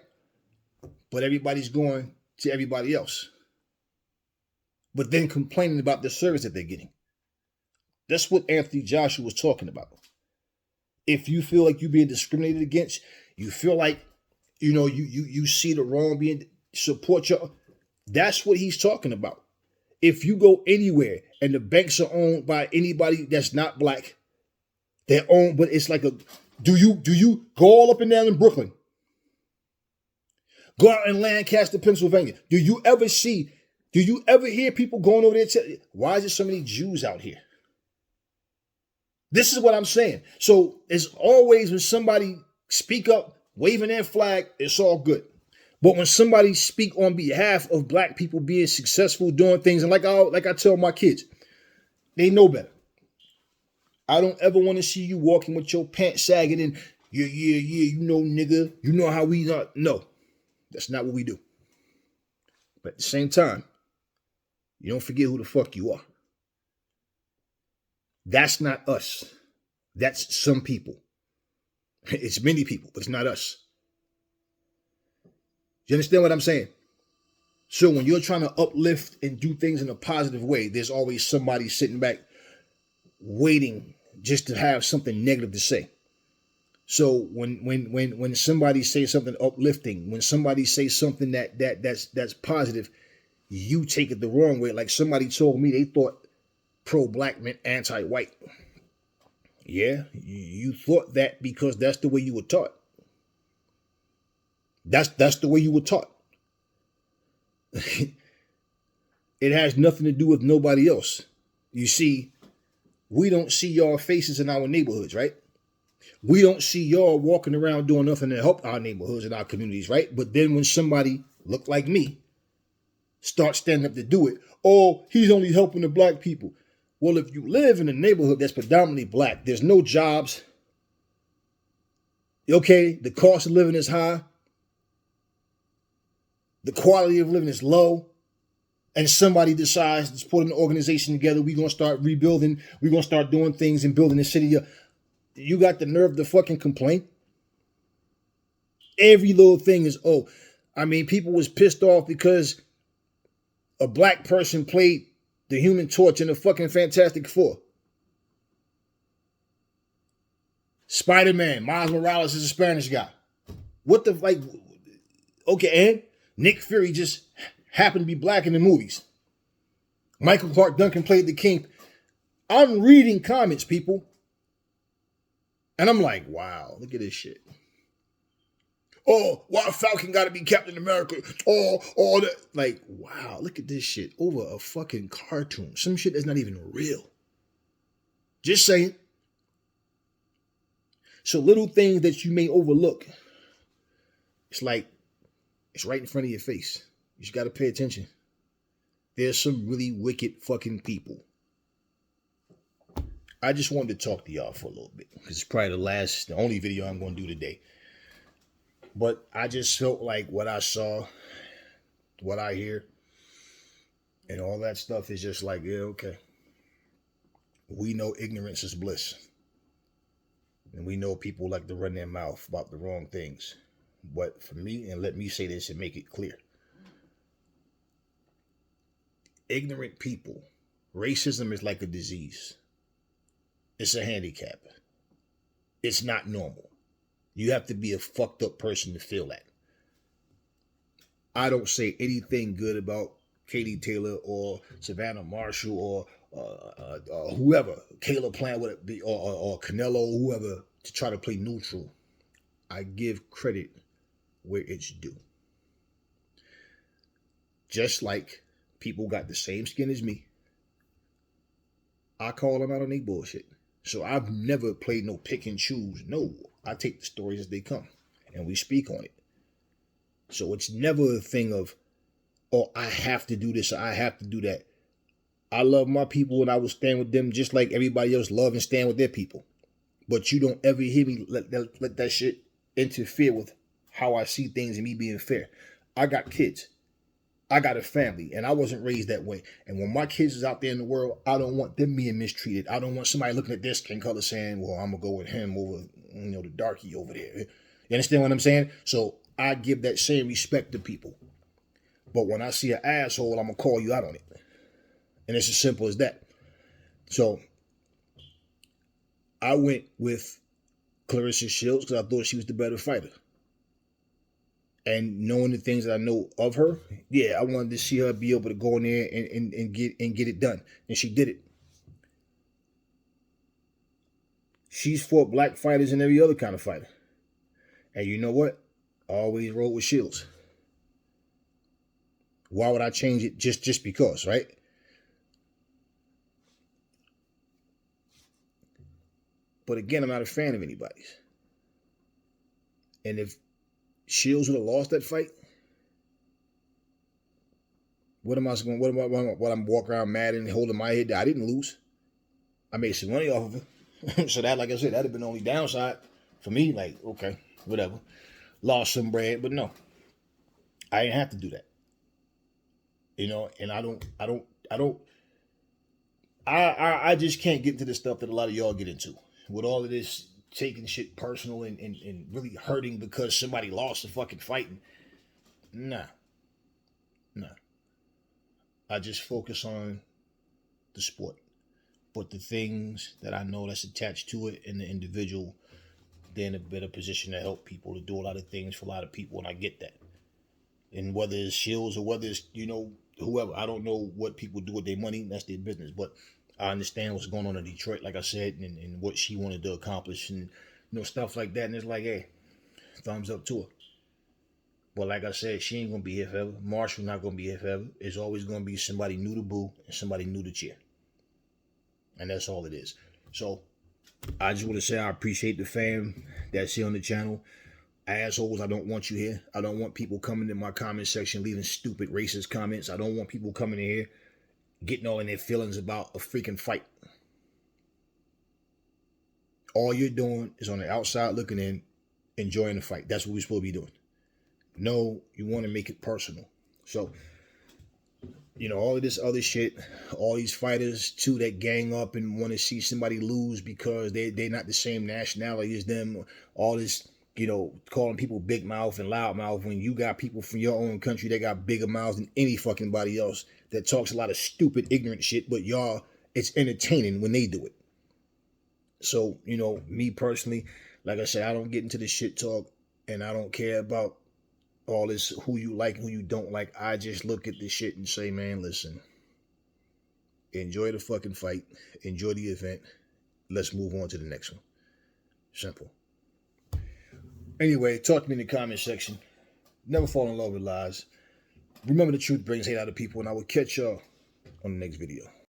But everybody's going to everybody else. But then complaining about the service that they're getting. That's what Anthony Joshua was talking about. If you feel like you're being discriminated against, you feel like, you see the wrong being support your, that's what he's talking about. If you go anywhere and the banks are owned by anybody that's not black, they're owned, but it's like do you go all up and down in Brooklyn? Go out in Lancaster, Pennsylvania. Do you ever hear people going over there? Why is there so many Jews out here? This is what I'm saying. So it's always when somebody speak up, waving their flag, it's all good. But when somebody speak on behalf of black people being successful, doing things, and like I tell my kids, they know better. I don't ever want to see you walking with your pants sagging and nigga, you know how we not. No, that's not what we do. But at the same time, you don't forget who the fuck you are. That's not us. That's some people. It's many people, but it's not us. You understand what I'm saying? So when you're trying to uplift and do things in a positive way, there's always somebody sitting back waiting just to have something negative to say. So when somebody says something uplifting, when somebody says something that's positive, you take it the wrong way. Like somebody told me they thought pro-black meant anti-white. Yeah, you thought that because that's the way you were taught. That's the way you were taught. It has nothing to do with nobody else. You see, we don't see y'all faces in our neighborhoods, right? We don't see y'all walking around doing nothing to help our neighborhoods and our communities, right? But then when somebody look like me start standing up to do it, oh, he's only helping the black people. Well, if you live in a neighborhood that's predominantly black, there's no jobs. Okay, the cost of living is high. The quality of living is low. And somebody decides to put an organization together. We're going to start rebuilding. We're going to start doing things and building the city. You got the nerve to fucking complain? Every little thing is, people was pissed off because a black person played the Human Torch in the fucking Fantastic Four. Spider-Man, Miles Morales is a Spanish guy. What the, okay, and Nick Fury just happened to be black in the movies. Michael Clark Duncan played the King. I'm reading comments, people. And I'm like, wow, look at this shit. Oh, why Falcon got to be Captain America? Oh, all that. Like, wow, look at this shit over a fucking cartoon. Some shit that's not even real. Just saying. So little things that you may overlook. It's like, it's right in front of your face. You just got to pay attention. There's some really wicked fucking people. I just wanted to talk to y'all for a little bit. Because it's probably the only video I'm going to do today. But I just felt like what I saw, what I hear, and all that stuff is just like, yeah, okay. We know ignorance is bliss. And we know people like to run their mouth about the wrong things. But for me, and let me say this and make it clear. Ignorant people, racism is like a disease. It's a handicap. It's not normal. You have to be a fucked up person to feel that. I don't say anything good about Katie Taylor or Savannah Marshall or whoever, Caleb Plant, or Canelo, whoever, to try to play neutral. I give credit where it's due. Just like people got the same skin as me, I call them out on their bullshit. So I've never played no pick and choose. No, I take the stories as they come and we speak on it. So it's never a thing of, oh, I have to do this or I have to do that. I love my people and I will stand with them just like everybody else love and stand with their people. But you don't ever hear me let that shit interfere with how I see things and me being fair. I got kids. I got a family, and I wasn't raised that way. And when my kids is out there in the world, I don't want them being mistreated. I don't want somebody looking at their skin color saying, well, I'm going to go with him over, the darky over there. You understand what I'm saying? So I give that same respect to people. But when I see an asshole, I'm going to call you out on it. And it's as simple as that. So I went with Clarissa Shields because I thought she was the better fighter. And knowing the things that I know of her, yeah, I wanted to see her be able to go in there and get it done. And she did it. She's fought black fighters and every other kind of fighter. And you know what? I always roll with Shields. Why would I change it just because, right? But again, I'm not a fan of anybody's. And if Shields would have lost that fight, what am I'm walking around mad and holding my head down? I didn't lose. I made some money off of it. So that, like I said, that'd have been the only downside for me. Like, okay, whatever. Lost some bread, but no. I didn't have to do that. And I just can't get into the stuff that a lot of y'all get into. With all of this taking shit personal and really hurting because somebody lost the fucking fighting. Nah. I just focus on the sport. But the things that I know that's attached to it and the individual, they're in a better position to help people, to do a lot of things for a lot of people, and I get that. And whether it's Shields or whether it's, whoever, I don't know what people do with their money, that's their business. But I understand what's going on in Detroit, like I said, and what she wanted to accomplish and, stuff like that. And it's like, hey, thumbs up to her. But like I said, she ain't going to be here forever. Marshall not going to be here forever. It's always going to be somebody new to boo and somebody new to cheer. And that's all it is. So I just want to say I appreciate the fam that's here on the channel. Assholes, I don't want you here. I don't want people coming in my comment section leaving stupid racist comments. I don't want people coming in here getting all in their feelings about a freaking fight. All you're doing is on the outside looking in, enjoying the fight. That's what we're supposed to be doing. No, you want to make it personal. So, all of this other shit, all these fighters too that gang up and want to see somebody lose because they're not the same nationality as them. All this, calling people big mouth and loud mouth when you got people from your own country that got bigger mouths than any fucking body else that talks a lot of stupid, ignorant shit, but y'all, it's entertaining when they do it. So, me personally, like I said, I don't get into the shit talk and I don't care about all this who you like and who you don't like. I just look at this shit and say, man, listen, enjoy the fucking fight, enjoy the event, let's move on to the next one. Simple. Anyway, talk to me in the comment section. Never fall in love with lies. Remember, the truth brings hate out of people, and I will catch y'all on the next video.